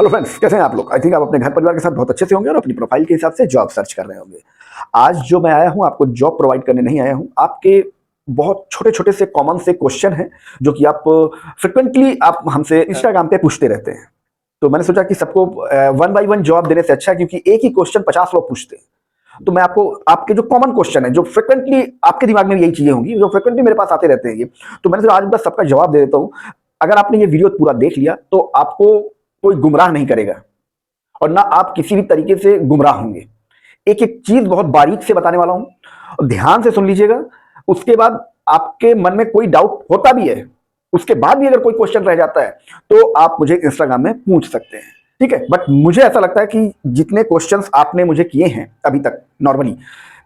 Hello friends, कैसे हैं आप लोग? आई थिंक आप अपने घर परिवार के साथ बहुत अच्छे से होंगे और अपनी प्रोफाइल के हिसाब से जॉब सर्च कर रहे होंगे। आज जो मैं आया हूं, आपको जॉब प्रोवाइड करने नहीं आया हूं। आपके बहुत छोटे छोटे से कॉमन से क्वेश्चन हैं जो कि आप फ्रिक्वेंटली आप हमसे इंस्टाग्राम पे पूछते रहते हैं। तो मैंने सोचा कि सबको वन बाय वन जवाब देने से अच्छा है, क्योंकि एक ही क्वेश्चन 50 लोग पूछते हैं। तो मैं आपको आपके जो कॉमन क्वेश्चन है, जो फ्रिक्वेंटली आपके दिमाग में यही चीजें होंगी, जो फ्रिक्वेंटली मेरे पास आते रहते हैं, ये तो मैंने सोचा आज उनका सबका जवाब दे देता हूँ। अगर आपने ये वीडियो पूरा देख लिया तो आपको कोई गुमराह नहीं करेगा और ना आप किसी भी तरीके से गुमराह होंगे। एक एक चीज बहुत बारीक से बताने वाला हूं और ध्यान से सुन लीजिएगा। उसके बाद आपके मन में कोई डाउट होता भी है, उसके बाद भी अगर कोई क्वेश्चन रह जाता है तो आप मुझे इंस्टाग्राम में पूछ सकते हैं, ठीक है। बट मुझे ऐसा लगता है कि जितने क्वेश्चंस आपने मुझे किए हैं अभी तक, नॉर्मली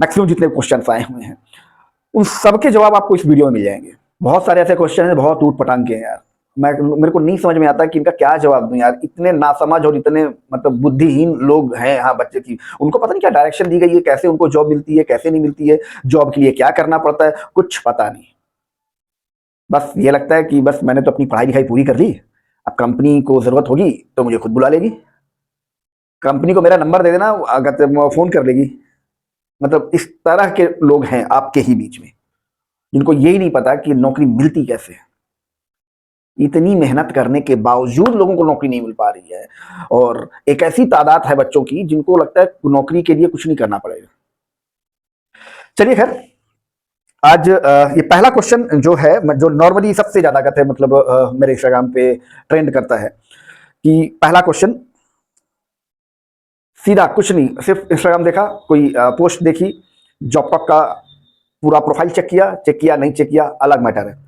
मैक्सिमम जितने क्वेश्चंस आए हुए हैं, उन सबके जवाब आपको इस वीडियो में मिल जाएंगे। बहुत सारे ऐसे क्वेश्चन हैं, बहुत ऊट पटांग के हैं यार। मेरे को नहीं समझ में आता कि इनका क्या जवाब दूं यार। इतने नासमझ और इतने मतलब बुद्धिहीन लोग हैं यहाँ बच्चे की, उनको पता नहीं क्या डायरेक्शन दी गई है, कैसे उनको जॉब मिलती है, कैसे नहीं मिलती है, जॉब के लिए क्या करना पड़ता है, कुछ पता नहीं। बस ये लगता है कि बस मैंने तो अपनी पढ़ाई लिखाई पूरी कर ली, अब कंपनी को जरूरत होगी तो मुझे खुद बुला लेगी, कंपनी को मेरा नंबर दे देना, अगर फोन कर लेगी। मतलब इस तरह के लोग हैं आपके ही बीच में, जिनको यही नहीं पता कि नौकरी मिलती कैसे है। इतनी मेहनत करने के बावजूद लोगों को नौकरी नहीं मिल पा रही है, और एक ऐसी तादाद है बच्चों की जिनको लगता है नौकरी के लिए कुछ नहीं करना पड़ेगा। चलिए खैर, आज ये पहला क्वेश्चन जो है, जो नॉर्मली सबसे ज्यादा कहते हैं, मतलब मेरे इंस्टाग्राम पे ट्रेंड करता है, कि पहला क्वेश्चन सीधा कुछ नहीं, सिर्फ इंस्टाग्राम देखा, कोई पोस्ट देखी, जॉबटॉक का पूरा प्रोफाइल चेक किया नहीं चेक किया अलग मैटर है।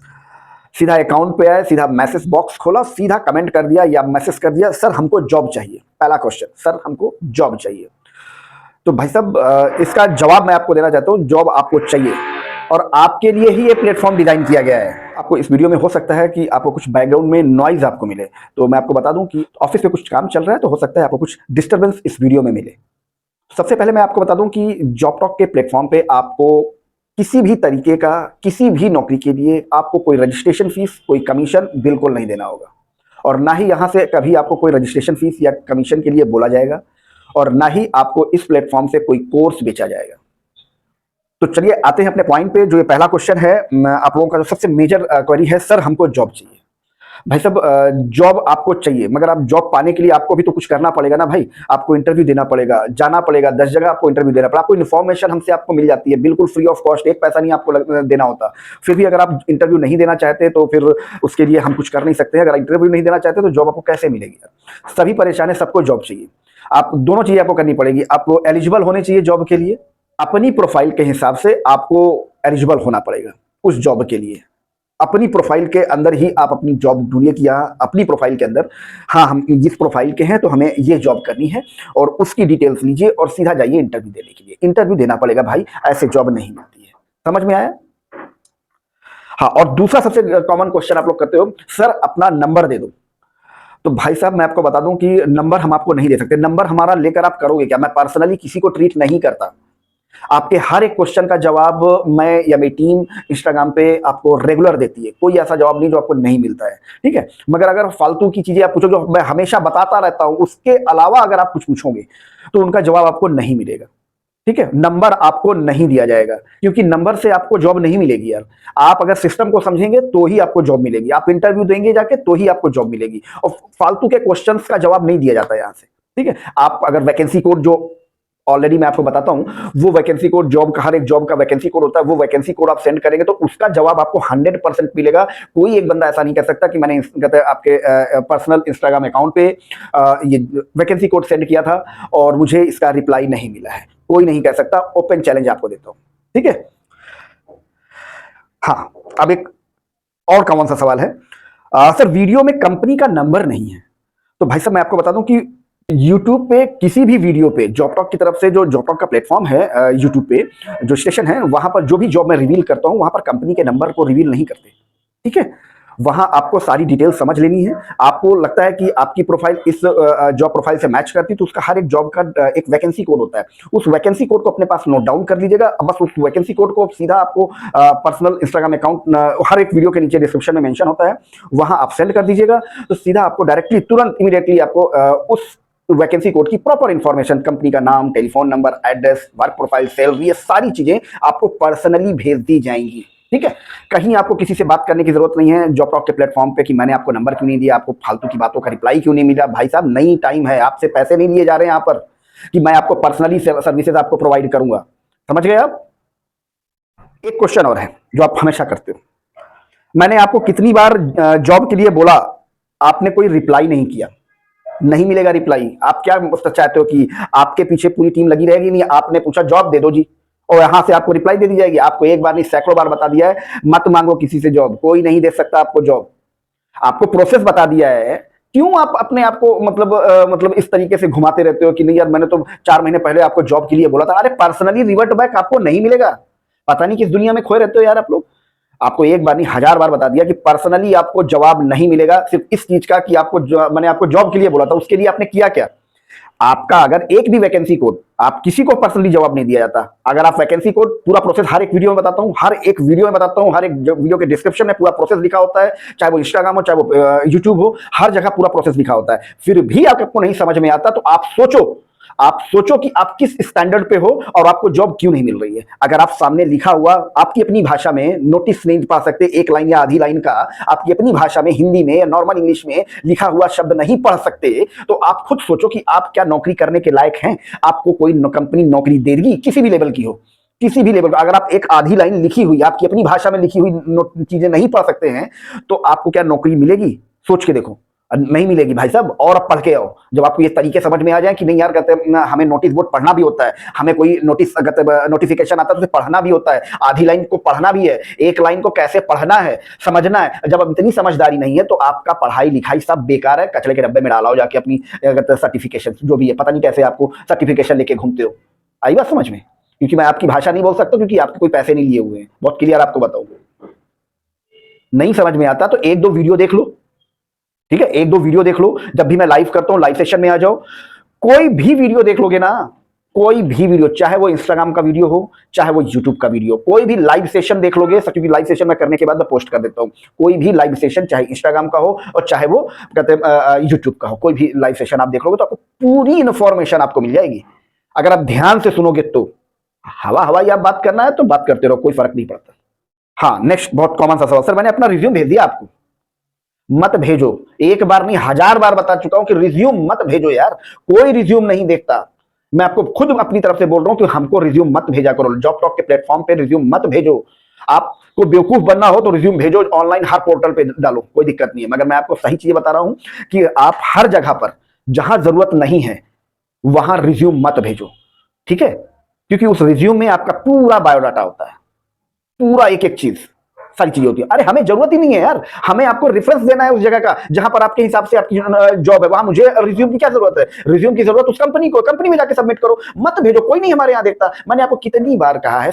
सीधा अकाउंट पे आए, सीधा मैसेज बॉक्स खोला, सीधा कमेंट कर दिया या मैसेज कर दिया, सर हमको जॉब चाहिए। पहला क्वेश्चन, सर हमको जॉब चाहिए। तो भाई साहब, इसका जवाब मैं आपको देना चाहता हूं। जॉब आपको चाहिए और आपके लिए ही ये प्लेटफॉर्म डिजाइन किया गया है। आपको इस वीडियो में हो सकता है कि आपको कुछ बैकग्राउंड में नॉइज आपको मिले, तो मैं आपको बता दूं कि ऑफिस में कुछ काम चल रहा है, तो हो सकता है आपको कुछ डिस्टर्बेंस इस वीडियो में मिले। सबसे पहले मैं आपको बता दूं कि जॉबटॉक के प्लेटफॉर्म पे आपको किसी भी तरीके का, किसी भी नौकरी के लिए आपको कोई रजिस्ट्रेशन फीस, कोई कमीशन बिल्कुल नहीं देना होगा, और ना ही यहां से कभी आपको कोई रजिस्ट्रेशन फीस या कमीशन के लिए बोला जाएगा, और ना ही आपको इस प्लेटफॉर्म से कोई कोर्स बेचा जाएगा। तो चलिए आते हैं अपने पॉइंट पे। जो ये पहला क्वेश्चन है, आप लोगों का जो सबसे मेजर क्वेरी है, सर हमको जॉब चाहिए। भाई साहब, जॉब आपको चाहिए, मगर आप जॉब पाने के लिए आपको भी तो कुछ करना पड़ेगा ना भाई। आपको इंटरव्यू देना पड़ेगा, जाना पड़ेगा, 10 जगह आपको इंटरव्यू देना पड़ेगा। आपको इन्फॉर्मेशन हमसे आपको मिल जाती है बिल्कुल फ्री ऑफ कॉस्ट, एक पैसा नहीं आपको देना होता। फिर भी अगर आप इंटरव्यू नहीं देना चाहते तो फिर उसके लिए हम कुछ कर नहीं सकते हैं। अगर इंटरव्यू नहीं देना चाहते तो जॉब आपको कैसे मिलेगी? सभी परेशान है, सबको जॉब चाहिए। आप दोनों चीजें आपको करनी पड़ेगी। आपको एलिजिबल होने चाहिए जॉब के लिए, अपनी प्रोफाइल के हिसाब से आपको एलिजिबल होना पड़ेगा उस जॉब के लिए। अपनी प्रोफाइल के अंदर ही आप अपनी जॉब ढूंढिए कि यहाँ अपनी प्रोफाइल के अंदर, हाँ हम जिस प्रोफाइल के हैं तो हमें ये जॉब करनी है, और उसकी डिटेल्स लीजिए और सीधा जाइए इंटरव्यू देने के लिए। इंटरव्यू देना पड़ेगा भाई, ऐसे जॉब नहीं मिलती है। समझ में आया? हाँ, और दूसरा सबसे कॉमन क्वेश्चन आप लोग करते हो, सर अपना नंबर दे दो। तो भाई साहब, मैं आपको बता दूं कि नंबर हम आपको नहीं दे सकते। नंबर हमारा लेकर आप करोगे क्या? मैं पर्सनली किसी को ट्रीट नहीं करता। आपके हर एक क्वेश्चन का जवाब मैं या मेरी टीम इंस्टाग्राम पे आपको रेगुलर देती है। कोई ऐसा जवाब नहीं जो आपको नहीं मिलता है, ठीक है। मगर अगर फालतू की चीजें आप पूछोगे, मैं हमेशा बताता रहता हूं, उसके अलावा अगर आप कुछ पूछोगे तो उनका जवाब आपको नहीं मिलेगा, ठीक है। नंबर आपको नहीं दिया जाएगा, क्योंकि नंबर से आपको जॉब नहीं मिलेगी यार। आप अगर सिस्टम को समझेंगे तो ही आपको जॉब मिलेगी, आप इंटरव्यू देंगे जाके तो ही आपको जॉब मिलेगी, और फालतू के क्वेश्चंस का जवाब नहीं दिया जाता यहां से, ठीक है। आप अगर वैकेंसी कोड, जो ऑलरेडी मैं आपको बताता हूं, वो वैकेंसी कोड, जॉब का हर एक जॉब का वैकेंसी कोड होता है, वो वैकेंसी कोड आप सेंड करेंगे तो उसका जवाब आपको 100% मिलेगा। कोई एक बंदा ऐसा नहीं कह सकता कि मैंने आपके पर्सनल इंस्टाग्राम अकाउंट पे ये वैकेंसी कोड सेंड किया था और मुझे इसका रिप्लाई नहीं मिला है। कोई नहीं कह सकता, ओपन चैलेंज आपको देता हूं, ठीक है। हाँ, अब एक और कॉमन सा सवाल है, सर वीडियो में कंपनी का नंबर नहीं है। तो भाई साहब, मैं आपको बता दूं कि यूट्यूब पे किसी भी वीडियो पे, जॉबटॉक की तरफ से, जो जॉबटॉक का प्लेटफॉर्म है, यूट्यूब पे जो स्टेशन है, वहां पर जो भी जॉब मैं रिवील करता हूं, वहां पर कंपनी के नंबर को रिवील नहीं करते, ठीक है। वहां आपको सारी डिटेल समझ लेनी है। आपको लगता है कि आपकी प्रोफाइल इस जॉब प्रोफाइल से मैच करती है, तो उसका हर एक जॉब का एक वैकेंसी कोड होता है। उस वैकेंसी कोड को अपने पास नोट डाउन कर लीजिएगा। बस उस वैकेंसी कोड को सीधा आपको पर्सनल इंस्टाग्राम अकाउंट हर एक वीडियो के नीचे डिस्क्रिप्शन में मेंशन होता है, वहां आप सेंड कर दीजिएगा। तो सीधा आपको डायरेक्टली तुरंत इमीडिएटली आपको उस वैकेंसी कोड की प्रॉपर इंफॉर्मेशन, कंपनी का नाम, telephone number, address, work profile, salary, ये सारी चीजें आपको पर्सनली भेज दी जाएंगी। ठीक है, कहीं आपको किसी से बात करने की जरूरत नहीं है जॉब टॉक के प्लेटफॉर्म पे कि मैंने आपको नंबर क्यों नहीं दिया, आपको फालतू की बातों का रिप्लाई क्यों नहीं मिला। भाई साहब, नई टाइम है, आपसे पैसे नहीं लिए जा रहे हैं यहाँ पर कि मैं आपको पर्सनली सर्विसेज आपको प्रोवाइड करूंगा। समझ गए आप? एक क्वेश्चन और है जो आप हमेशा करते हो, मैंने आपको कितनी बार जॉब के लिए बोला, आपने कोई रिप्लाई नहीं किया। नहीं मिलेगा रिप्लाई। आप क्या चाहते हो कि आपके पीछे पूरी टीम लगी रहेगी? नहीं, आपने पूछा जॉब दे दो जी, और यहां से आपको रिप्लाई दे दी जाएगी। आपको एक बार नहीं सैकड़ों बार बता दिया है, मत मांगो किसी से जॉब, कोई नहीं दे सकता आपको जॉब। आपको प्रोसेस बता दिया है, क्यों आप अपने आप को मतलब इस तरीके से घुमाते रहते हो कि नहीं यार, मैंने तो 4 महीने पहले आपको जॉब के लिए बोला था। अरे पर्सनली रिवर्ट बैक आपको नहीं मिलेगा। पता नहीं किस दुनिया में खोए रहते हो यार आप लोग। आपको एक बार नहीं 1000 बार बता दिया कि पर्सनली आपको जवाब नहीं मिलेगा, सिर्फ इस चीज का कि मैंने आपको जॉब के लिए बोला था, उसके लिए आपने किया क्या? आपका अगर एक भी वैकेंसी कोड, आप किसी को पर्सनली जवाब नहीं दिया जाता। अगर आप वैकेंसी कोड, पूरा प्रोसेस हर एक वीडियो में बताता हूं, हर एक वीडियो में बताता हूं, हर एक वीडियो के डिस्क्रिप्शन में पूरा प्रोसेस लिखा होता है, चाहे वो इंस्टाग्राम हो, चाहे वो यूट्यूब हो, हर जगह पूरा प्रोसेस लिखा होता है। फिर भी आपको नहीं समझ में आता, तो आप सोचो कि आप किस स्टैंडर्ड पे हो और आपको जॉब क्यों नहीं मिल रही है। अगर आप सामने लिखा हुआ आपकी अपनी भाषा में नोटिस नहीं पा सकते, एक लाइन या आधी लाइन का आपकी अपनी भाषा में, हिंदी में या नॉर्मल इंग्लिश में लिखा हुआ शब्द नहीं पढ़ सकते, तो आप खुद सोचो कि आप क्या नौकरी करने के लायक हैं। आपको कोई कंपनी नौकरी देगी, किसी भी लेवल की हो, किसी भी लेवल। अगर आप एक आधी लाइन लिखी हुई, आपकी अपनी भाषा में लिखी हुई चीजें नहीं पढ़ सकते हैं, तो आपको क्या नौकरी मिलेगी? सोच के देखो, नहीं मिलेगी भाई साहब। और अब पढ़ के आओ, जब आपको ये तरीके समझ में आ जाए कि नहीं यार, कहते हैं हमें नोटिस बोर्ड पढ़ना भी होता है, हमें कोई नोटिफिकेशन आता है तो उसे पढ़ना भी होता है, आधी लाइन को पढ़ना भी है, एक लाइन को कैसे पढ़ना है, समझना है। जब अब इतनी समझदारी नहीं है, तो आपका पढ़ाई लिखाई सब बेकार है, कचरे के डब्बे में डाला हो जाके अपनी सर्टिफिकेशन जो भी है। पता नहीं कैसे आपको सर्टिफिकेशन लेके घूमते हो। आई बात समझ में? क्योंकि मैं आपकी भाषा नहीं बोल सकता, क्योंकि आपके कोई पैसे नहीं लिए हुए हैं। बहुत क्लियर आपको बताऊं, नहीं समझ में आता तो एक दो वीडियो देख लो। ठीक है, एक दो वीडियो देख लो। जब भी मैं लाइव करता हूं, लाइव सेशन में आ जाओ, कोई भी वीडियो देख लोगे ना, कोई भी वीडियो, चाहे वो इंस्टाग्राम का वीडियो हो, चाहे वो यूट्यूब का वीडियो, कोई भी लाइव सेशन देख लोगे, क्योंकि लाइव सेशन मैं करने के बाद मैं पोस्ट कर देता हूं। कोई भी लाइव सेशन, चाहे इंस्टाग्राम का हो और चाहे वो कहते हैं यूट्यूब का हो, कोई भी लाइव सेशन आप देख लोगे तो आपको पूरी इंफॉर्मेशन आपको मिल जाएगी। अगर आप ध्यान से सुनोगे तो। हवाई आप बात करना है तो बात करते रहो, कोई फर्क नहीं पड़ता। हाँ, नेक्स्ट बहुत कॉमन सा सवाल, सर मैंने अपना रिज्यूम भेज दिया आपको। मत भेजो। एक बार नहीं 1000 बार बता चुका हूं कि रिज्यूम मत भेजो यार। कोई रिज्यूम नहीं देखता। मैं आपको खुद अपनी तरफ से बोल रहा हूं कि हमको रिज्यूम मत भेजा करो। जॉब टॉक के प्लेटफॉर्म पे रिज्यूम मत भेजो। आपको बेवकूफ बनना हो तो रिज्यूम भेजो, ऑनलाइन हर पोर्टल पे डालो, कोई दिक्कत नहीं है। मगर मैं आपको सही चीजें बता रहा हूं कि आप हर जगह पर जहां जरूरत नहीं है वहां रिज्यूम मत भेजो। ठीक है, क्योंकि उस रिज्यूम में आपका पूरा बायोडाटा होता है, पूरा एक एक चीज, सारी चीजें होती है। अरे हमें जरूरत ही नहीं है यार, हमें आपको रेफरेंस देना है उस जगह का जहां पर आपके हिसाब से आपकी जॉब है। वहां मुझे रिज्यूम की क्या जरूरत है? रिज्यूम की जरूरत उस कंपनी को, कंपनी में जाके सबमिट करो, मत भेजो। कोई नहीं हमारे यहां देखता। मैंने आपको कितनी बार कहा है,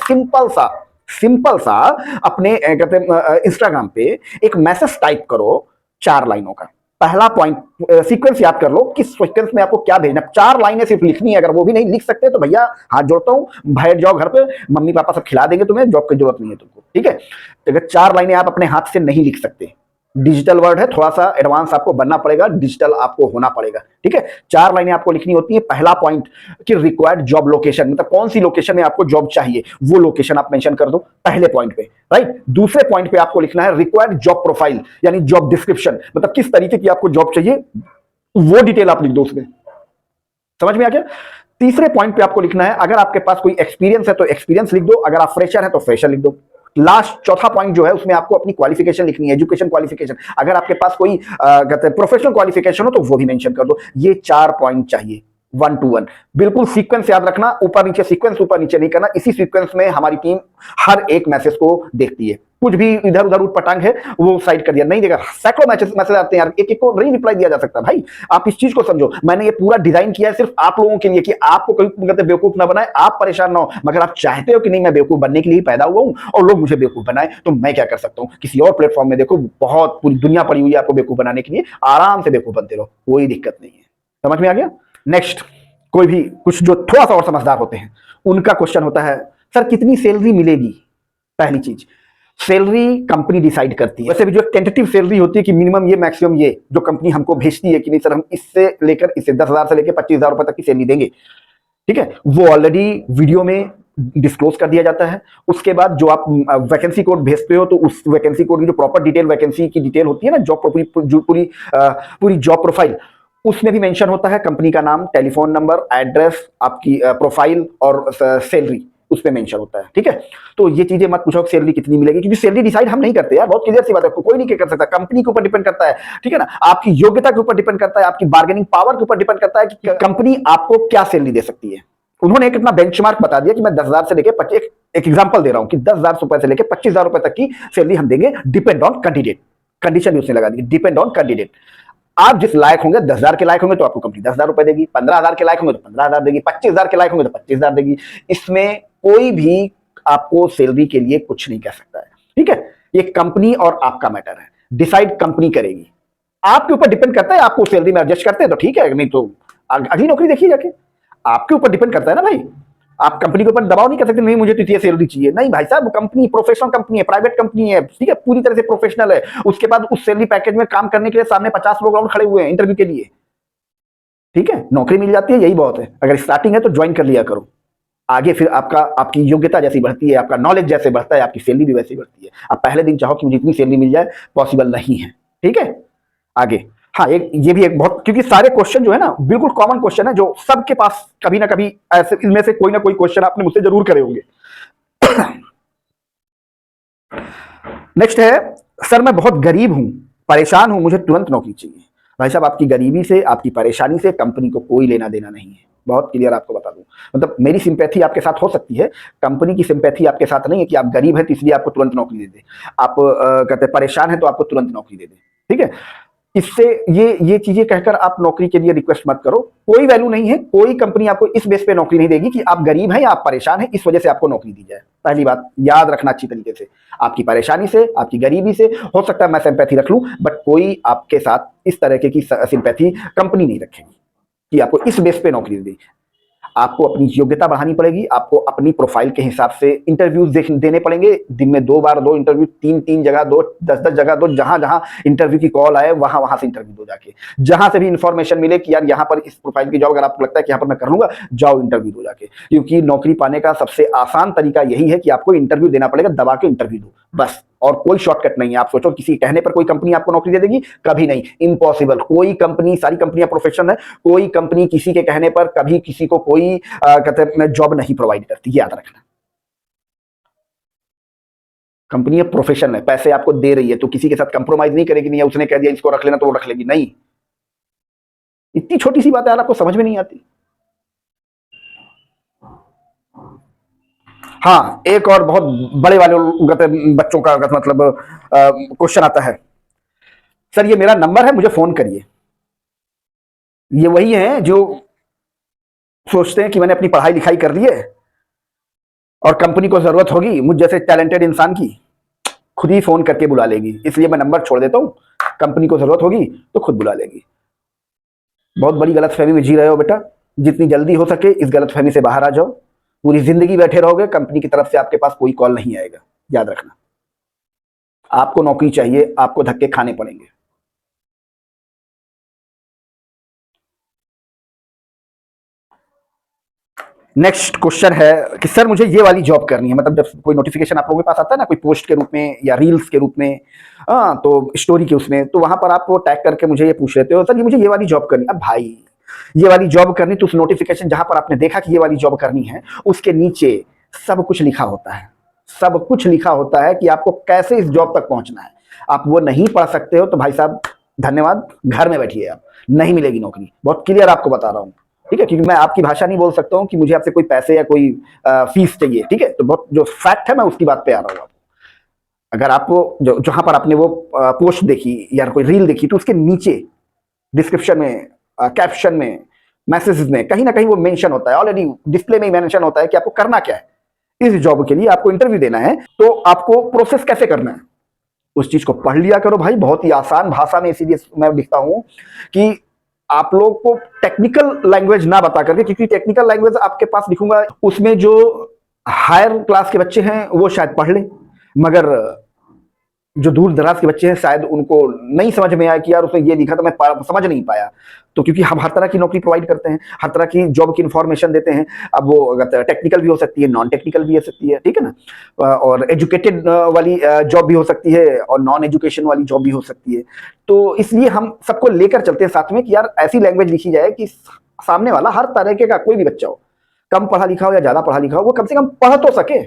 सिंपल सा अपने कहते हैं इंस्टाग्राम पे एक मैसेज टाइप करो 4 लाइनों का। पहला पॉइंट, सीक्वेंस याद कर लो कि सीक्वेंस में आपको क्या भेजना है। 4 लाइनें सिर्फ लिखनी है। अगर वो भी नहीं लिख सकते तो भैया हाथ जोड़ता हूं, बैठ जाओ घर पे, मम्मी पापा सब खिला देंगे तुम्हें, जॉब की जरूरत नहीं है तुमको। ठीक है, अगर 4 लाइनें आप अपने हाथ से नहीं लिख सकते, डिजिटल वर्ड है, थोड़ा सा एडवांस आपको बनना पड़ेगा, डिजिटल आपको होना पड़ेगा। ठीक है, 4 लाइनें आपको लिखनी होती है। पहला पॉइंट कि रिक्वायर्ड जॉब लोकेशन, मतलब कौन सी लोकेशन में आपको जॉब चाहिए, वो लोकेशन आप मेंशन कर दो पहले पॉइंट पे, राइट। दूसरे पॉइंट पे आपको लिखना है रिक्वायर्ड जॉब प्रोफाइल, यानी जॉब डिस्क्रिप्शन, मतलब किस तरीके की आपको जॉब चाहिए वो डिटेल आप लिख दो उसमें। समझ में आ गया? तीसरे पॉइंट पे आपको लिखना है अगर आपके पास कोई एक्सपीरियंस है तो एक्सपीरियंस लिख दो, अगर आप फ्रेशर है तो फ्रेशर लिख दो। लास्ट चौथा पॉइंट जो है उसमें आपको अपनी क्वालिफिकेशन लिखनी है, एजुकेशन क्वालिफिकेशन। अगर आपके पास कोई कहते हैं प्रोफेशनल क्वालिफिकेशन हो तो वो भी मेंशन कर दो। ये 4 पॉइंट चाहिए। 1 to 1, बिल्कुल सीक्वेंस याद रखना, ऊपर नीचे सीक्वेंस, ऊपर नीचे नहीं करना। इसी सीक्वेंस में हमारी टीम हर एक मैसेज को देखती है। कुछ भी इधर उधर उटपटांग है वो साइड कर दिया, नहीं देगा। सैकड़ों मैसेज आते हैं यार, एक एक को नहीं रिप्लाई दिया जा सकता भाई। आप इस चीज को समझो, मैंने ये पूरा डिजाइन किया है सिर्फ आप लोगों के लिए कि आपको कोई बेवकूफ ना बनाए, आप परेशान ना हो। मगर आप चाहते हो कि नहीं मैं बेवकूफ बनने के लिए पैदा हुआ हूं और लोग मुझे बेवकूफ बनाए, तो मैं क्या कर सकता हूं? किसी और प्लेटफॉर्म में देखो, बहुत पूरी दुनिया पड़ी हुई है आपको बेवकूफ बनाने के लिए, आराम से बेवकूफ बनते रहो, कोई दिक्कत नहीं है। समझ में आ गया? नेक्स्ट, कोई भी कुछ जो थोड़ा सा और समझदार होते हैं उनका क्वेश्चन होता है, सर कितनी सैलरी मिलेगी? पहली चीज, सैलरी कंपनी डिसाइड करती है। वैसे भी जो टेंटेटिव सैलरी होती है कि मिनिमम ये मैक्सिमम ये, जो कंपनी हमको भेजती है कि नहीं सर हम इससे लेकर इससे 10,000 से लेकर 25,000 रुपए तक की सैलरी देंगे, ठीक है, वो ऑलरेडी वीडियो में डिस्क्लोज कर दिया जाता है। उसके बाद जो आप वैकेंसी कोड भेजते हो तो उस वैकेंसी कोड की जो प्रॉपर डिटेल, वैकेंसी की डिटेल होती है ना, जॉब पूरी जॉब प्रोफाइल, उसमें भी मेंशन होता है कंपनी का नाम, टेलीफोन नंबर, एड्रेस, आपकी प्रोफाइल और सैलरी उसमें मेंशन होता है। ठीक है, तो ये चीजें मत पूछो सैलरी कितनी मिलेगी, क्योंकि सैलरी डिसाइड हम नहीं करते यार, बहुत क्लियर सी बात है, कोई नहीं कर सकता, कंपनी के ऊपर डिपेंड करता है। ठीक है ना, आपकी योग्यता के ऊपर डिपेंड करता है, आपकी बार्गेनिंग पावर के ऊपर डिपेंड करता है कि कंपनी आपको क्या सैलरी दे सकती है। उन्होंने एक अपना बेंचमार्क बता दिया कि मैं 10,000 से लेकर 25, एक एग्जांपल दे रहा हूं कि 10,000 रुपए से लेकर 25,000 रुपए तक की सैलरी हम देंगे, डिपेंड ऑन कैंडिडेट। कंडीशन भी उसने लगा दी, डिपेंड ऑन कैंडिडेट। आप जिस लायक होंगे, 10,000 के लायक होंगे तो आपको कंपनी 10,000 रुपए देगी, 15,000 के लायक होंगे तो 15,000 देगी, 25,000 के लायक होंगे तो 25,000 देगी। इसमें कोई भी आपको सैलरी के लिए कुछ नहीं कह सकता है। ठीक है, ये कंपनी और आपका मैटर है, डिसाइड कंपनी करेगी, आपके ऊपर डिपेंड करता है। आपको सैलरी में एडजस्ट करते हैं तो ठीक है, नहीं तो अगली नौकरी देखिए जाके। आपके ऊपर डिपेंड करता है ना भाई, आप कंपनी के ऊपर दबाव नहीं कर सकते, नहीं मुझे तो इतनी सैलरी चाहिए। नहीं भाई साहब, कंपनी प्रोफेशनल कंपनी है, प्राइवेट कंपनी है, ठीक है, पूरी तरह से प्रोफेशनल है। उसके बाद उस सैलरी पैकेज में काम करने के लिए सामने 50 लोग और खड़े हुए हैं इंटरव्यू के लिए। ठीक है, नौकरी मिल जाती है, यही बहुत है। अगर स्टार्टिंग है तो ज्वाइन कर लिया करो, आगे फिर आपकी योग्यता जैसी बढ़ती है, आपका नॉलेज जैसे बढ़ता है, आपकी सैलरी भी वैसी बढ़ती है। आप पहले दिन चाहो कि मुझे इतनी सैलरी मिल जाए, पॉसिबल नहीं है। ठीक है, आगे, हाँ, ये भी एक बहुत, क्योंकि सारे क्वेश्चन जो है ना बिल्कुल कॉमन क्वेश्चन है, जो सबके पास कभी ना कभी ऐसे, इनमें से कोई ना कोई क्वेश्चन आपने मुझसे जरूर करे होंगे। नेक्स्ट है, सर मैं बहुत गरीब हूं, परेशान हूं, मुझे तुरंत नौकरी चाहिए। भाई साहब, आपकी गरीबी से, आपकी परेशानी से कंपनी को कोई लेना देना नहीं है। बहुत क्लियर आपको बता दूं, मतलब मेरी सिंपैथी आपके साथ हो सकती है, कंपनी की सिंपैथी आपके साथ नहीं है कि आप गरीब हैं तो इसलिए आपको तुरंत नौकरी दे दे, आप कहते हैं परेशान है तो आपको तुरंत नौकरी दे दे। ठीक है, इससे ये चीजें कहकर आप नौकरी के लिए रिक्वेस्ट मत करो, कोई वैल्यू नहीं है। कोई कंपनी आपको इस बेस पे नौकरी नहीं देगी कि आप गरीब हैं या आप परेशान हैं इस वजह से आपको नौकरी दी जाए। पहली बात याद रखना अच्छी तरीके से, आपकी परेशानी से, आपकी गरीबी से हो सकता है मैं सिंपैथी रख लूं, बट कोई आपके साथ इस तरह की सिंपैथी कंपनी नहीं रखेगी कि आपको इस बेस पे नौकरी दी। आपको अपनी योग्यता बढ़ानी पड़ेगी, आपको अपनी प्रोफाइल के हिसाब से इंटरव्यूज देने पड़ेंगे। दिन में 2 बार 2 इंटरव्यू, 3 जगह दो, 10 जगह दो, जहां जहां इंटरव्यू की कॉल आए वहां से इंटरव्यू दो जाके। जहां से भी इंफॉर्मेशन मिले कि यार यहाँ पर इस प्रोफाइल की जॉब अगर आपको लगता है कि यहाँ पर मैं कर लूंगा, जाओ इंटरव्यू दो जाके। क्योंकि नौकरी पाने का सबसे आसान तरीका यही है कि आपको इंटरव्यू देना पड़ेगा, दबा के इंटरव्यू दो बस, और कोई शॉर्टकट नहीं है। आप सोचो किसी कहने पर कोई कंपनी आपको नौकरी दे देगी, कभी नहीं, इम्पॉसिबल। कोई कंपनी, सारी कंपनियां प्रोफेशनल है, कोई कंपनी किसी के कहने पर कभी किसी को कोई कहते हैं जॉब नहीं प्रोवाइड करती, याद रखना। कंपनी प्रोफेशनल है, पैसे आपको दे रही है तो किसी के साथ कंप्रोमाइज नहीं करेगी, नहीं उसने कह दिया इसको रख लेना तो वो रख लेगी, नहीं। इतनी छोटी सी बात है यार, आपको समझ में नहीं आती। हाँ, एक और बहुत बड़े वाले बच्चों का मतलब क्वेश्चन आता है, सर ये मेरा नंबर है, मुझे फोन करिए। ये वही है जो सोचते हैं कि मैंने अपनी पढ़ाई लिखाई कर ली है और कंपनी को जरूरत होगी मुझ जैसे टैलेंटेड इंसान की, खुद ही फोन करके बुला लेगी, इसलिए मैं नंबर छोड़ देता हूं, कंपनी को जरूरत होगी तो खुद बुला लेगी। बहुत बड़ी गलतफहमी में जी रहे हो बेटा, जितनी जल्दी हो सके इस गलतफहमी से बाहर आ जाओ। पूरी जिंदगी बैठे रहोगे, कंपनी की तरफ से आपके पास कोई कॉल नहीं आएगा, याद रखना। आपको नौकरी चाहिए, आपको धक्के खाने पड़ेंगे। नेक्स्ट क्वेश्चन है कि सर मुझे ये वाली जॉब करनी है, मतलब जब कोई नोटिफिकेशन आप लोगों के पास आता है ना, कोई पोस्ट के रूप में या रील्स के रूप में, हाँ, तो स्टोरी के उसमें, तो वहां पर आप टैग करके मुझे ये पूछ लेते हो, सर ये मुझे ये वाली जॉब करनी। अब भाई ये वाली जॉब करनी, तो उस नोटिफिकेशन जहां पर आपने देखा कि ये वाली जॉब करनी है, उसके नीचे सब कुछ लिखा होता है, सब कुछ लिखा होता है कि आपको कैसे इस जॉब तक पहुंचना है। आप वो नहीं पढ़ सकते हो तो भाई साहब धन्यवाद, घर में बैठिए, आप नहीं मिलेगी नौकरी, बहुत क्लियर आपको बता रहा हूं। ठीक है, क्योंकि मैं आपकी भाषा नहीं बोल सकता हूँ कि मुझे आपसे कोई पैसे या कोई फीस चाहिए, ठीक है। तो बहुत जो फैक्ट है मैं उसकी बात पे आ रहा हूँ। अगर आपको जो जहां पर आपने वो पोस्ट देखी या कोई रील देखी, तो उसके नीचे डिस्क्रिप्शन में, कैप्शन में, मैसेजेस में कहीं ना कहीं वो मेंशन होता है, ऑलरेडी डिस्प्ले में मेंशन होता है कि आपको करना क्या है। इस जॉब के लिए आपको इंटरव्यू देना है, तो आपको प्रोसेस कैसे करना है उस चीज को पढ़ लिया करो भाई, बहुत ही आसान भाषा में। इसीलिए मैं लिखता हूं कि आप लोग को टेक्निकल लैंग्वेज ना बता करके, क्योंकि टेक्निकल लैंग्वेज आपके पास लिखूंगा उसमें जो हायर क्लास के बच्चे हैं वो शायद पढ़ लें, मगर जो दूर दराज के बच्चे हैं शायद उनको नहीं समझ में आया कि यार उसने ये लिखा तो मैं समझ नहीं पाया। तो क्योंकि हम हर तरह की नौकरी प्रोवाइड करते हैं, हर तरह की जॉब की इंफॉर्मेशन देते हैं। अब वो टेक्निकल भी हो सकती है, नॉन टेक्निकल भी हो सकती है, ठीक है ना, और एजुकेटेड वाली जॉब भी हो सकती है और नॉन एजुकेशन वाली जॉब भी हो सकती है। तो इसलिए हम सबको लेकर चलते हैं साथ में कि यार ऐसी लैंग्वेज लिखी जाए कि सामने वाला हर तरह का कोई भी बच्चा हो, कम पढ़ा लिखा हो या ज्यादा पढ़ा लिखा हो, वो कम से कम पढ़ तो सके।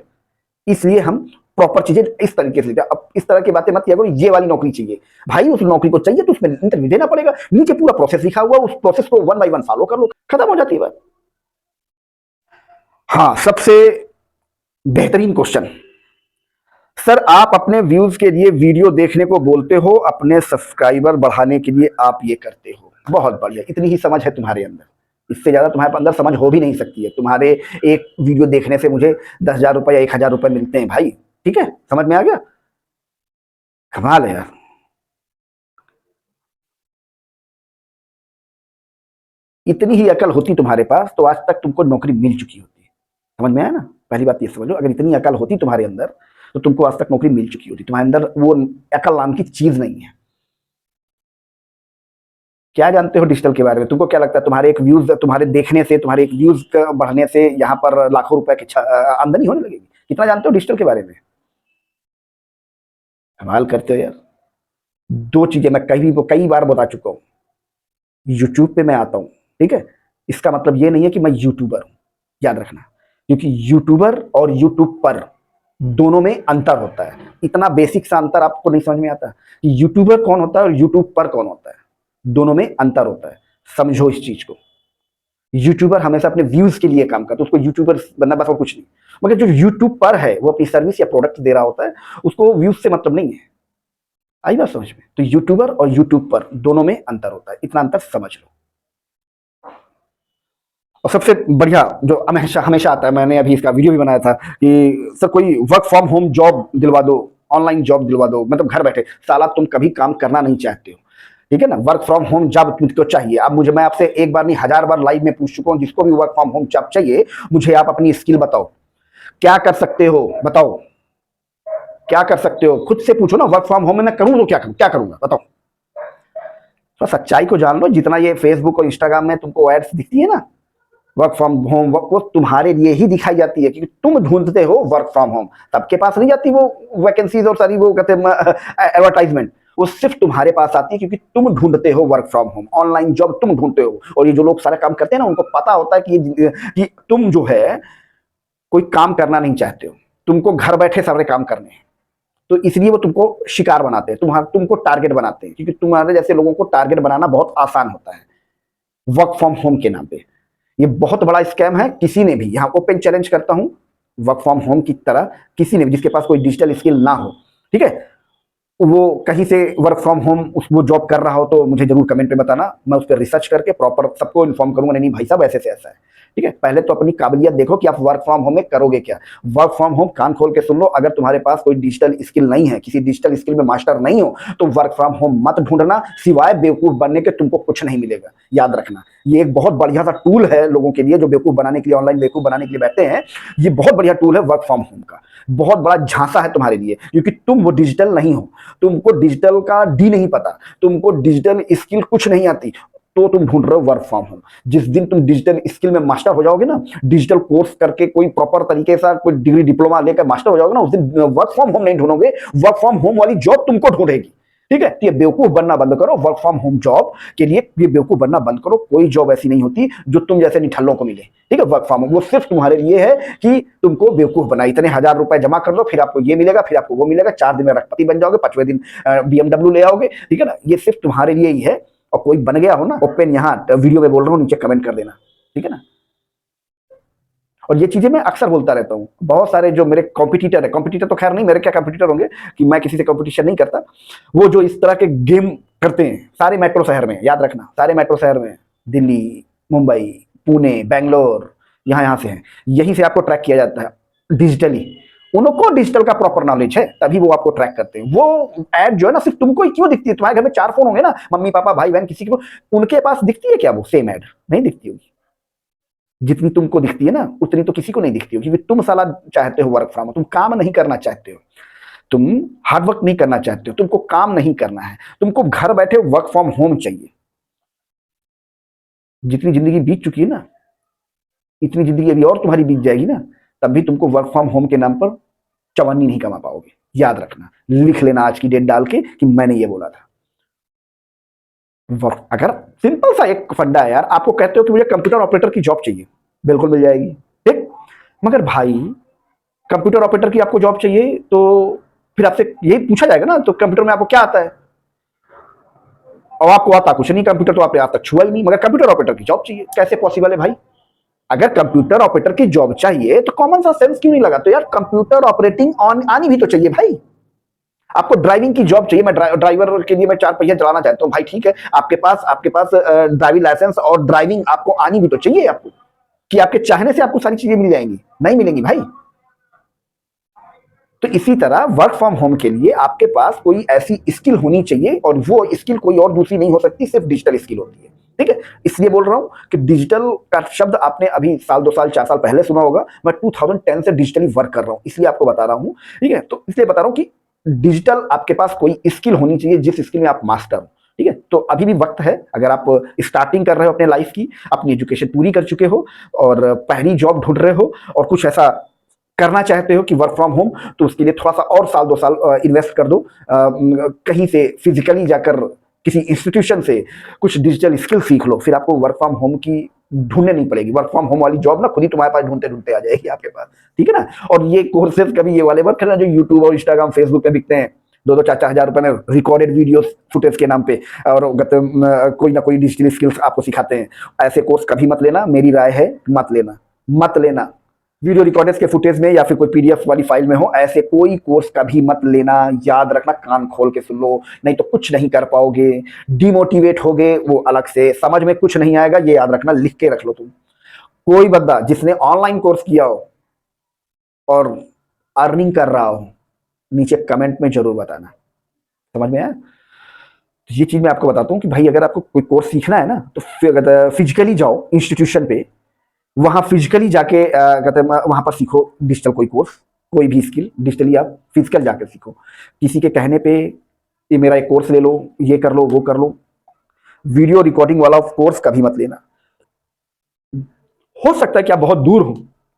इसलिए हम प्रॉपर चीजें इस तरीके से लेते हैं। अब इस तरह की बातें मत किया करो, ये वाली नौकरी चाहिए भाई, उस नौकरी को चाहिए तो उसमें इंटरव्यू देना पड़ेगा, नीचे पूरा प्रोसेस लिखा हुआ, उस प्रोसेस को 1 बाय 1 फॉलो कर लो, खत्म हो जाती है बात। हाँ, सबसे बेहतरीन क्वेश्चन, सर आप अपने व्यूज के लिए वीडियो देखने को बोलते हो, अपने सब्सक्राइबर बढ़ाने के लिए आप ये करते हो। बहुत बढ़िया, इतनी ही समझ है तुम्हारे अंदर, इससे ज्यादा तुम्हारे अंदर समझ हो भी नहीं सकती है। तुम्हारे एक वीडियो देखने से मुझे 10,000 रुपए या 1,000 रुपए मिलते हैं भाई, ठीक है, समझ में आ गया, कमाल है यार। इतनी ही अकल होती तुम्हारे पास तो आज तक तुमको नौकरी मिल चुकी होती। समझ में आया ना, पहली बात ये समझो, अगर इतनी अकल होती तुम्हारे अंदर तो तुमको आज तक नौकरी मिल चुकी होती। तुम्हारे अंदर वो अकल नाम की चीज नहीं है। क्या जानते हो डिजिटल के बारे में? तुमको क्या लगता है तुम्हारे एक व्यूज, तुम्हारे देखने से, तुम्हारे एक व्यूज बढ़ने से यहाँ पर लाखों रुपए की आमदनी होने लगेगी? कितना जानते हो डिजिटल के बारे में? कमाल करते हो यार। दो चीजें मैं कई बार बता चुका हूँ। यूट्यूब पे मैं आता हूँ, ठीक है, इसका मतलब ये नहीं है कि मैं यूट्यूबर हूँ, याद रखना, क्योंकि यूट्यूबर और यूट्यूब पर दोनों में अंतर होता है। इतना बेसिक सा अंतर आपको नहीं समझ में आता कि यूट्यूबर कौन होता है और यूट्यूब पर कौन होता है। दोनों में अंतर होता है, समझो इस चीज को। यूट्यूबर हमेशा अपने व्यूज के लिए काम करता है, उसको यूट्यूबर बनना बस और कुछ नहीं। मगर जो यूट्यूब पर है वो अपनी सर्विस या प्रोडक्ट दे रहा होता है, उसको व्यूज से मतलब नहीं है। आई बात समझ में? तो यूट्यूबर और यूट्यूब पर दोनों में अंतर होता है, इतना अंतर समझ लो। और सबसे बढ़िया जो हमेशा हमेशा आता है, मैंने अभी इसका वीडियो भी बनाया था कि सर कोई वर्क फ्रॉम होम जॉब दिलवा दो, ऑनलाइन जॉब दिलवा दो, मतलब घर बैठे। साला तुम कभी काम करना नहीं चाहते हो, ठीक है ना, वर्क फ्रॉम होम जॉब तुमको चाहिए। अब मुझे, मैं आपसे एक बार नहीं 1000 बार लाइव में पूछ चुका हूं, जिसको भी वर्क फ्रॉम होम जॉब चाहिए, मुझे आप अपनी स्किल बताओ, क्या कर सकते हो बताओ, क्या कर सकते हो, खुद से पूछो ना। वर्क फ्रॉम होम में मैं करूँ तो क्या करूंगा बताओ। तो सच्चाई को जान लो। जितना ये फेसबुक और इंस्टाग्राम में तुमको एड्स दिखती है ना वर्क फ्रॉम होम, वो तुम्हारे लिए ही दिखाई जाती है, क्योंकि तुम ढूंढते हो वर्क फ्रॉम होम। सबके पास नहीं जाती वो वैकेंसीज और सारी वो कहते हैं एडवर्टाइजमेंट, वो सिर्फ तुम्हारे पास आती है क्योंकि तुम ढूंढते हो work from home, online job तुम ढूंढते हो। और ये जो लोग सारा काम करते हैं ना, उनको पता होता है कि तुम जो है कोई काम करना नहीं चाहते हो, तुमको घर बैठे सारे काम करने हैं। तो इसलिए वो तुमको शिकार बनाते हैं, तुमको टारगेट बनाते हैं, क्योंकि तुम्हारे जैसे लोगों को टारगेट बनाना बहुत आसान होता है वर्क फ्रॉम होम के नाम पे। ये बहुत बड़ा स्कैम है। किसी ने भी, यहाँ ओपन चैलेंज करता हूं, वर्क फ्रॉम होम की तरह किसी ने भी जिसके पास कोई डिजिटल स्किल ना हो, ठीक है, वो कहीं से वर्क फ्रॉम होम वो जॉब कर रहा हो, तो मुझे जरूर कमेंट पे बताना, मैं उस पर रिसर्च करके प्रॉपर सबको इन्फॉर्म करूंगा। नहीं भाई साहब ऐसे से ऐसा है, ठीक है। पहले तो अपनी काबिलियत देखो कि आप वर्क फ्रॉम होम में करोगे क्या। वर्क फ्रॉम होम कान खोल के सुन लो, अगर तुम्हारे पास कोई डिजिटल स्किल नहीं है, किसी डिजिटल स्किल में मास्टर नहीं हो, तो वर्क फ्रॉम होम मत ढूंढना, सिवाय बेवकूफ बनने के तुमको कुछ नहीं मिलेगा। याद रखना, ये एक बहुत बढ़िया सा टूल है लोगों के लिए जो बेवकूफ बनाने के लिए, ऑनलाइन बेवकूफ बनाने के लिए बैठते हैं। ये बहुत बढ़िया टूल है वर्क फ्रॉम होम का, बहुत बड़ा झांसा है तुम्हारे लिए, क्योंकि तुम वो डिजिटल नहीं हो, तुमको डिजिटल का डी नहीं पता, तुमको डिजिटल स्किल कुछ नहीं आती, तो तुम ढूंढ रहे हो वर्क फ्रॉम होम। जिस दिन तुम डिजिटल स्किल में मास्टर हो जाओगे ना, डिजिटल कोर्स करके कोई प्रॉपर तरीके से कोई डिग्री डिप्लोमा लेकर मास्टर हो जाओगे ना, उस दिन वर्क फ्रॉम होम नहीं ढूंढोगे, वर्क फ्रॉम होम वाली जॉब तुमको ढूंढेगी, ठीक है। तो ये बेवकूफ बनना बंद करो, वर्क फ्रॉम होम जॉब के लिए ये बेवकूफ बनना बंद करो। कोई जॉब ऐसी नहीं होती जो तुम जैसे निठल्लों को मिले, ठीक है। वर्क फ्रॉम होम वो सिर्फ तुम्हारे लिए है कि तुमको बेवकूफ बना, इतने 1000 रुपए जमा कर लो, फिर आपको ये मिलेगा, फिर आपको वो मिलेगा, 4 दिन में रखपति बन जाओगे, 5वें दिन BMW ले आओगे, ठीक है ना। ये सिर्फ तुम्हारे लिए ही है। और कोई बन गया हो ना, ओपन यहाँ वीडियो में बोल रहा हूँ, नीचे कमेंट कर देना। ठीक है ना। और ये चीजें मैं अक्सर बोलता रहता हूँ। बहुत सारे जो मेरे कॉम्पिटिटर है, कॉम्पिटिटर तो खैर नहीं, मेरे क्या कॉम्पिटिटर होंगे कि मैं किसी से कॉम्पिटिशन नहीं करता, वो जो इस तरह के गेम करते हैं सारे मेट्रो शहर में, याद रखना सारे मेट्रो शहर में, दिल्ली, मुंबई, पुणे, बैंगलोर, यहाँ यहाँ से हैं, यहीं से आपको ट्रैक किया जाता है डिजिटली। उनको डिजिटल का प्रॉपर नॉलेज है, तभी वो आपको ट्रैक करते हैं। वो ऐड जो है ना सिर्फ तुमको ही क्यों दिखती है? तुम्हारे घर में 4 फोन होंगे ना, मम्मी पापा भाई बहन किसी को, उनके पास दिखती है क्या वो सेम ऐड? नहीं दिखती होगी। जितनी तुमको दिखती है ना उतनी तो किसी को नहीं दिखती हो, क्योंकि तुम साला चाहते हो वर्क फ्रॉम, तुम काम नहीं करना चाहते हो, तुम हार्ड वर्क नहीं करना चाहते हो, तुमको काम नहीं करना है, तुमको घर बैठे वर्क फ्रॉम होम चाहिए। जितनी जिंदगी बीत चुकी है ना, इतनी जिंदगी अभी और तुम्हारी बीत जाएगी ना, तब भी तुमको वर्क फ्रॉम होम के नाम पर चवन्नी नहीं कमा पाओगे। याद रखना, लिख लेना आज की डेट डाल के कि मैंने ये बोला था। वर्क, अगर सिंपल सा एक फंडा है यार, आपको कहते हो कि मुझे कंप्यूटर ऑपरेटर की जॉब चाहिए, बिल्कुल मिल जाएगी, ठीक। मगर भाई कंप्यूटर ऑपरेटर की आपको जॉब चाहिए तो फिर आपसे यही पूछा जाएगा ना, तो कंप्यूटर में आपको क्या आता है? और आपको आता कुछ नहीं, कंप्यूटर तो आपने आज तक छुआ ही नहीं, मगर कंप्यूटर ऑपरेटर की जॉब चाहिए, कैसे पॉसिबल है भाई? अगर कंप्यूटर ऑपरेटर की जॉब चाहिए तो कॉमन सा सेंस क्यों नहीं लगा? तो यार कंप्यूटर ऑपरेटिंग आनी भी तो चाहिए भाई। आपको ड्राइविंग की जॉब चाहिए, मैं ड्राइवर के लिए मैं 4 पहिया चलाना चाहता हूँ भाई, ठीक है, आपके पास ड्राइविंग लाइसेंस और ड्राइविंग आपको आनी भी तो चाहिए आपको, कि आपके चाहने से आपको सारी चीजें मिल जाएंगी? नहीं मिलेंगी भाई। तो इसी तरह वर्क फ्रॉम होम के लिए आपके पास कोई ऐसी स्किल होनी चाहिए, और वो स्किल कोई और दूसरी नहीं हो सकती, सिर्फ डिजिटल स्किल होती है, ठीक है। इसलिए बोल रहा हूं कि डिजिटल का शब्द आपने अभी साल 2 साल 4 साल पहले सुना होगा, मैं 2010 से डिजिटली वर्क कर रहा हूं, इसलिए आपको बता रहा हूं, ठीक है। तो इसलिए बता रहा हूं कि डिजिटल आपके पास कोई स्किल होनी चाहिए, जिस स्किल में आप मास्टर हो, ठीक है। तो अभी भी वक्त है, अगर आप स्टार्टिंग कर रहे हो अपने लाइफ की, अपनी एजुकेशन पूरी कर चुके हो और पहली जॉब ढूंढ रहे हो और कुछ ऐसा करना चाहते हो कि वर्क फ्रॉम होम, तो उसके लिए थोड़ा सा और साल 2 साल इन्वेस्ट कर दो, कहीं से फिजिकली जाकर किसी इंस्टीट्यूशन से कुछ डिजिटल स्किल सीख लो, फिर आपको वर्क फ्रॉम होम की ढूंढने नहीं पड़ेगी। वर्क फ्रॉम होम वाली जॉब ना खुद ही तुम्हारे पास ढूंढते ढूंढते आ जाएगी आपके पास, ठीक है ना। और ये कोर्सेज कभी ये वाले मत करना जो यूट्यूब और इंस्टाग्राम फेसबुक पे बिकते हैं, 2-2 4-4 हजार रुपए में रिकॉर्डेड वीडियो फुटेज के नाम पे, और कोई ना कोई डिजिटल स्किल्स आपको सिखाते हैं। ऐसे कोर्स कभी मत लेना, मेरी राय है मत लेना, मत लेना। वीडियो रिकॉर्डर्स के फुटेज में या फिर कोई पीडीएफ वाली फाइल में हो, ऐसे कोई कोर्स कभी मत लेना। याद रखना, कान खोल के सुन लो, नहीं तो कुछ नहीं कर पाओगे, डिमोटिवेट होगे, वो अलग से, समझ में कुछ नहीं आएगा, ये याद रखना, लिख के रख लो तुम। कोई बंदा जिसने ऑनलाइन कोर्स किया हो और अर्निंग कर रहा हो, नीचे कमेंट में जरूर बताना। समझ में आया? तो ये चीज मैं आपको बताता हूँ कि भाई अगर आपको कोई कोर्स सीखना है ना, तो फिजिकली जाओ इंस्टीट्यूशन पे, वहां फिजिकली जाके कहते हैं वहां पर सीखो डिजिटल कोई कोर्स, कोई भी स्किल डिजिटली आप फिजिकल जाकर सीखो। किसी के कहने पे ये मेरा एक कोर्स ले लो, ये कर लो, वो कर लो, वीडियो रिकॉर्डिंग वाला कोर्स कभी मत लेना। हो सकता है कि आप बहुत दूर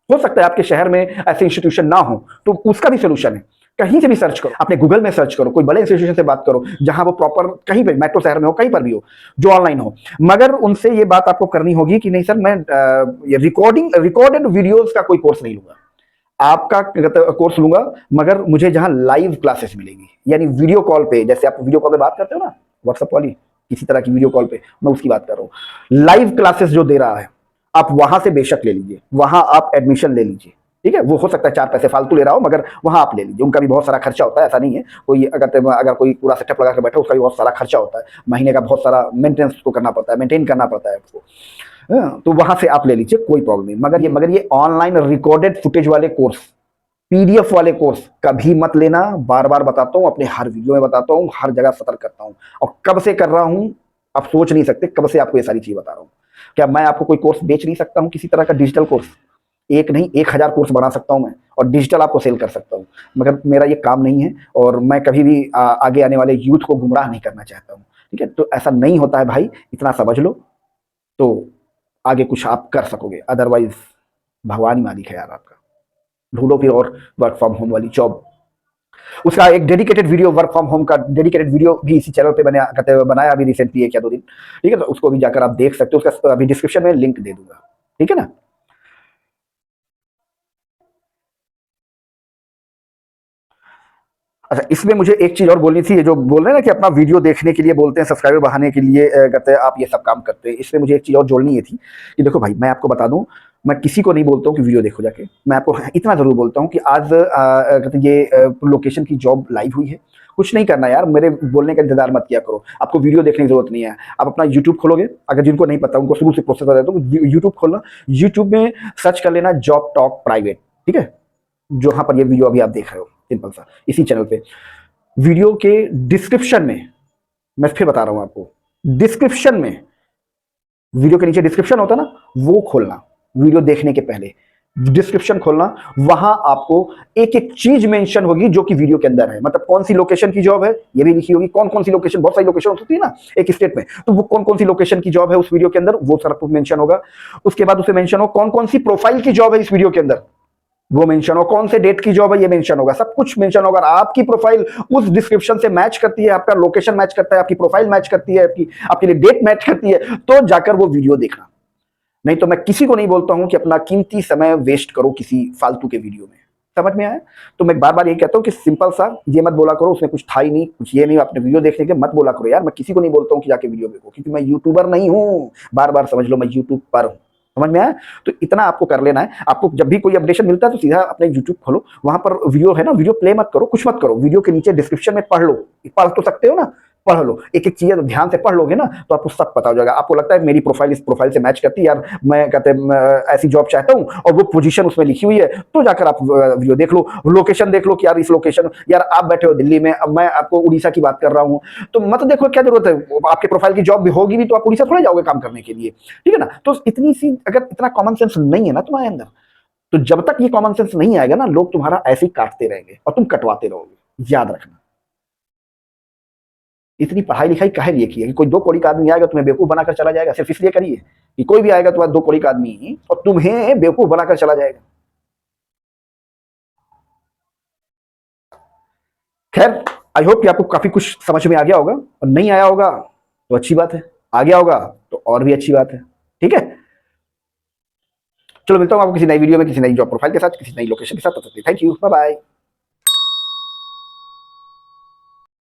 हो सकता है आपके शहर में ऐसे इंस्टीट्यूशन ना हो, तो उसका भी सोल्यूशन है। कहीं से भी सर्च करो, अपने गूगल में सर्च करो, कोई बड़े इंस्टीट्यूशन से बात करो, जहां वो प्रॉपर कहीं पे मेट्रो शहर में हो, कहीं पर भी हो, जो ऑनलाइन हो। मगर उनसे ये बात आपको करनी होगी कि नहीं सर, मैं ये रिकॉर्डेड वीडियोस का कोई कोर्स नहीं लूंगा, आपका कोर्स लूंगा, मगर मुझे जहां लाइव क्लासेस मिलेंगी, यानी वीडियो कॉल पे, जैसे आप वीडियो कॉल पे बात करते हो ना, व्हाट्सएप वाली किसी तरह की वीडियो कॉल पे, मैं उसकी बात कर रहा हूँ। लाइव क्लासेस जो दे रहा है, आप वहां से बेशक ले लीजिए, वहां आप एडमिशन ले लीजिए, ठीक है। वो हो सकता है 4 पैसे फालतू ले रहा हो, मगर वहां आप ले लीजिए, उनका भी बहुत सारा खर्चा होता है, ऐसा नहीं है। कोई अगर कोई पूरा सेटअप लगा कर बैठा, उसका भी बहुत सारा खर्चा होता है, महीने का बहुत सारा मेंटेनेंस को करना पड़ता है, मेंटेन करना पड़ता है उसको। तो वहां से आप ले लीजिए, कोई प्रॉब्लम नहीं। मगर ये ऑनलाइन रिकॉर्डेड फुटेज वाले कोर्स, पीडीएफ वाले कोर्स कभी मत लेना। बार बार बताता हूं, अपने हर वीडियो में बताता हूं, हर जगह सतर्क करता हूं, और कब से कर रहा हूं आप सोच नहीं सकते, कब से आपको ये सारी चीज बता रहा हूं। क्या मैं आपको कोई कोर्स बेच नहीं सकता हूं? किसी तरह का डिजिटल कोर्स एक नहीं 1000 कोर्स बना सकता हूं मैं, और डिजिटल आपको सेल कर सकता हूं, मगर मेरा ये काम नहीं है, और मैं कभी भी आगे आने वाले यूथ को गुमराह नहीं करना चाहता हूं, ठीक है। तो ऐसा नहीं होता है भाई, इतना समझ लो, तो आगे कुछ आप कर सकोगे। अदरवाइज भगवान ही मालिक है यार आपका। ढूंढो फिर और वर्क फ्रॉम होम वाली जॉब। उसका एक dedicated video, work from home का डेडिकेटेड वीडियो भी इसी चैनल पे बनाया अभी रिसेंटली 1 या 2 दिन, ठीक है। तो उसको भी जाकर आप देख सकते हो, उसका अभी डिस्क्रिप्शन में लिंक दे दूंगा, ठीक है ना। अच्छा, इसमें मुझे एक चीज और बोलनी थी। ये जो बोल रहे हैं ना कि अपना वीडियो देखने के लिए बोलते हैं, सब्सक्राइबर बढ़ाने के लिए कहते हैं आप ये सब काम करते हैं, इसमें मुझे एक चीज और जोड़नी ये थी कि देखो भाई, मैं आपको बता दूं, मैं किसी को नहीं बोलता हूँ कि वीडियो देखो जाके। मैं आपको इतना जरूर बोलता हूँ कि आज कहते हैं ये लोकेशन की जॉब लाइव हुई है, कुछ नहीं करना यार, मेरे बोलने का इंतजार मत किया करो, आपको वीडियो देखने की जरूरत नहीं है। आप अपना यूट्यूब खोलोगे, अगर जिनको नहीं पता उनको शुरू से प्रोसेस बता देता हूँ, यूट्यूब खोलना, यूट्यूब में सर्च कर लेना जॉब टॉक प्राइवेट, ठीक है, जहां पर ये वीडियो अभी आप देख रहे हो, सिंपल सा इसी चैनल पे। वीडियो के डिस्क्रिप्शन में, मैं फिर बता रहा हूं आपको, डिस्क्रिप्शन में, वीडियो के नीचे डिस्क्रिप्शन होता है ना, वो खोलना, वीडियो देखने के पहले डिस्क्रिप्शन खोलना, वहां आपको एक एक चीज मेंशन होगी जो कि वीडियो के अंदर है। मतलब कौन सी लोकेशन की जॉब है ये भी लिखी होगी, कौन कौन सी लोकेशन, बहुत सारी लोकेशन होती है ना एक स्टेट में, तो वो कौन कौन सी लोकेशन की जॉब है उस वीडियो के अंदर, वो सारा कुछ मेंशन होगा। उसके बाद उसे मेंशन हो कौन कौन सी प्रोफाइल की जॉब है इस वीडियो के अंदर, वो मेंशन हो, कौन से डेट की जॉब है ये मेंशन होगा, सब कुछ मेंशन होगा। आपकी प्रोफाइल उस डिस्क्रिप्शन से मैच करती है, आपका लोकेशन मैच करता है, आपकी प्रोफाइल मैच करती है, आपके लिए डेट मैच करती है, तो जाकर वो वीडियो देखना। नहीं तो मैं किसी को नहीं बोलता हूं कि अपना कीमती समय वेस्ट करो किसी फालतू के वीडियो में। समझ में आया? तो मैं बार बार यही कहता हूं कि सिंपल सा ये मत बोला करो, उसमें कुछ था ही नहीं, कुछ ये नहीं, अपने वीडियो देखने के मत बोला करो यार। मैं किसी को नहीं बोलता हूं कि जाके वीडियो देखो, क्योंकि मैं यूट्यूबर नहीं हूं, बार बार समझ लो, मैं यूट्यूब पर हूं। समझ में आया? तो इतना आपको कर लेना है। आपको जब भी कोई अपडेशन मिलता है तो सीधा अपने यूट्यूब खोलो, वहां पर वीडियो है ना, वीडियो प्ले मत करो, कुछ मत करो, वीडियो के नीचे डिस्क्रिप्शन में पढ़ लो, पढ़ तो सकते हो ना, पढ़ लो, एक एक चीज ध्यान से पढ़ लोगे ना तो आपको सब पता हो जाएगा। आपको लगता है मेरी प्रोफाइल इस प्रोफाइल से मैच करती है यार, मैं कहते ऐसी जॉब चाहता हूं और वो पोजीशन उसमें लिखी हुई है, तो जाकर आप वीडियो देख लो, लोकेशन देख लो कि यार इस लोकेशन, यार आप बैठे हो दिल्ली में, अब मैं आपको उड़ीसा की बात कर रहा हूं, तो मत देखो क्या जरूरत है, आपके प्रोफाइल की जॉब भी होगी भी तो आप उड़ीसा थोड़े जाओगे काम करने के लिए, ठीक है ना। तो इतनी सी अगर इतना कॉमन सेंस नहीं है ना तुम्हारे अंदर, तो जब तक ये कॉमन सेंस नहीं आएगा ना, लोग तुम्हारा ऐसे ही काटते रहेंगे और तुम कटवाते रहोगे, याद रखना। इतनी पढ़ाई लिखाई काहे लिए की है कि कोई दो कौड़ी का आदमी आएगा तुम्हें बेवकूफ बनाकर चला जाएगा, सिर्फ इसलिए करिए कि कोई भी आएगा तुम्हारा दो कौड़ी का आदमी और तुम्हें बेवकूफ बनाकर चला जाएगा। खैर, आई होप कि आपको काफी कुछ समझ में आ गया होगा, और नहीं आया होगा तो अच्छी बात है, आ गया होगा तो और भी अच्छी बात है, ठीक है। चलो मिलता हूँ आपको किसी नई वीडियो में, किसी नई जॉब प्रोफाइल के साथ, किसी नई लोकेशन के साथ। Thank you, bye bye.